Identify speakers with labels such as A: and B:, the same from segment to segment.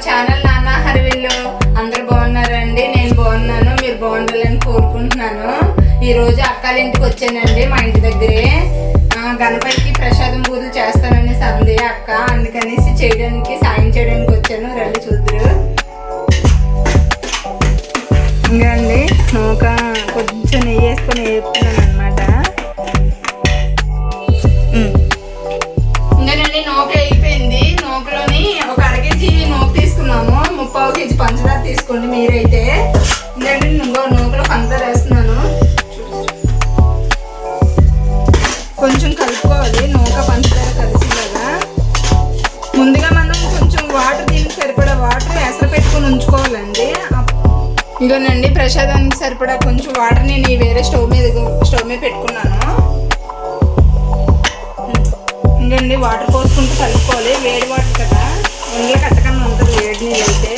A: Channel నాన్న హరివిల్లు. అందరు బాగున్నారండి? నేను బాగున్నాను, మీరు బాగుండాలని కోరుకుంటున్నాను. ఈ రోజు అక్కల ఇంటికి వచ్చానండి, మా ఇంటి దగ్గరే. గణపతికి ప్రసాదం పూజలు చేస్తానని సందే అక్క, అందుకనేసి సాయం చేయడానికి వచ్చాను. రండి చూద్దరు. ఇంకా అండి నూక కొంచెం నెయ్యి వేసుకొని వేపుతున్నాను అనమాట. ఇంకానండి నూక అయిపోయింది. నూకలోని ఒక 1/2 కేజీ నూక తీసుకున్నాము. 3/4 కేజీ పంచదార తీసుకోండి మీరైతే. ఇంకండి నూకలో పంచదార వేస్తున్నాను. కొంచెం కలుపుకోవాలి నూక పంచదార కలిసిలాగా. ముందుగా మనం కొంచెం వాటర్, దీనికి సరిపడా వాటర్ ఎసరు పెట్టుకొని ఉంచుకోవాలండి. ఇదిగోనండి ప్రసాదానికి సరిపడా కొంచెం వాటర్ నేను వేరే స్టవ్ మీద పెట్టుకున్నాను. ఇంకండి వాటర్ పోసుకుంటూ కలుపుకోవాలి. వేడి వాటర్ కదా, ఉండలు కట్టకన్నా ఉంటుంది వేడి నీళ్ళు అయితే.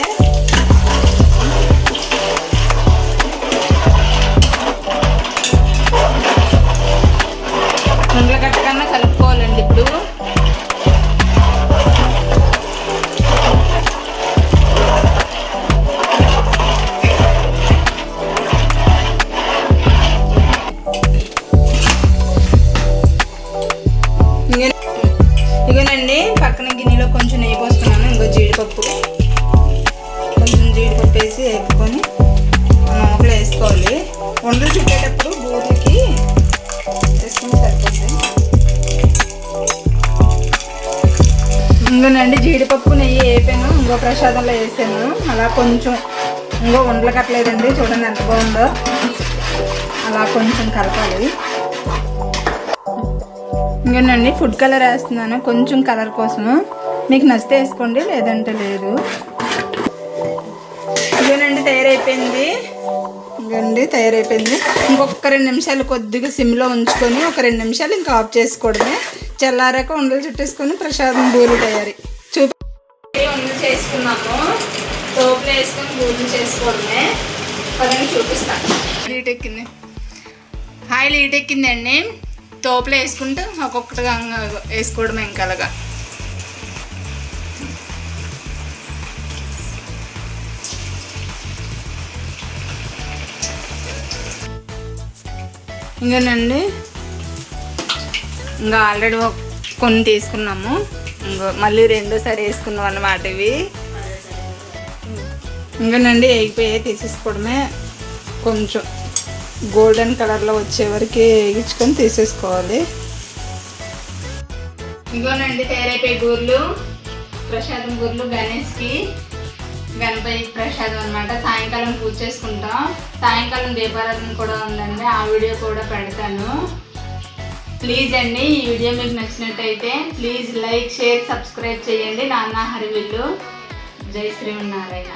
A: ఉండలు కట్టకన్నా కలుపుకోవాలండి. ఇప్పుడు ఇగోనండి పక్కన గిన్నెలో కొంచెం నెయ్యి పోసుకున్నాను. ఇంకో జీడిపప్పు, కొంచెం జీడిపప్పు వేసి వేపుకొని నూకలో వేసుకోవాలి. ఉండలు చుట్టేటప్పుడు బూరెలకి వేసుకొని సరిపోతుంది. ఇంకోనండి జీడిపప్పు నెయ్యి వేపాను, ఇంకో ప్రసాదంలో వేసాను. అలా కొంచెం ఇంకో ఉండలు కట్టలేదండి, చూడండి ఎంత బాగుందో. అలా కొంచెం కలపాలి. ఇంకేనండి ఫుడ్ కలర్ వేస్తున్నాను కొంచెం కలర్ కోసము. మీకు నచ్చితే వేసుకోండి, లేదంటే లేదు. ఇదేనండి తయారైపోయింది. ఇంకొక 2 నిమిషాలు కొద్దిగా సిమ్లో ఉంచుకొని ఒక 2 నిమిషాలు ఇంకా ఆఫ్ చేసుకోవడమే. చల్లారాక ఉండలు చుట్టేసుకొని ప్రసాదం బూరెలు తయారీ ఉండలు చేసుకున్నాము. తోపులో వేసుకొని బూరెలు చేసుకోవడమే. పదండి చూపిస్తాను. లీట్ ఎక్కిందండి. తోపులో వేసుకుంటూ ఒక్కొక్కటిగా వేసుకోవడమే. ఇంకా అలాగా ఇంకానండి ఇంకా ఆల్రెడీ కొన్ని తీసుకున్నాము. మళ్ళీ రెండోసారి వేసుకున్నాం అన్నమాట ఇవి. ఇంకానండి వేగిపోయి తీసేసుకోవడమే. కొంచెం గోల్డెన్ కలర్లో వచ్చే వరకు వేగించుకొని తీసేసుకోవాలి. ఇగోనండి తయారైపోయి బూర్లు, ప్రసాదం బూర్లు గణేష్కి, గణపతి ప్రసాదం అనమాట. సాయంకాలం పూజ చేసుకుంటాం. సాయంకాలం దీపారాధన కూడా ఉందండి, ఆ వీడియో కూడా పెడతాను. ప్లీజ్ అండి ఈ వీడియో మీకు నచ్చినట్టయితే ప్లీజ్ లైక్, షేర్, సబ్స్క్రైబ్ చేయండి. నాన్న హరివిల్లు. జై శ్రీమన్నారాయణ.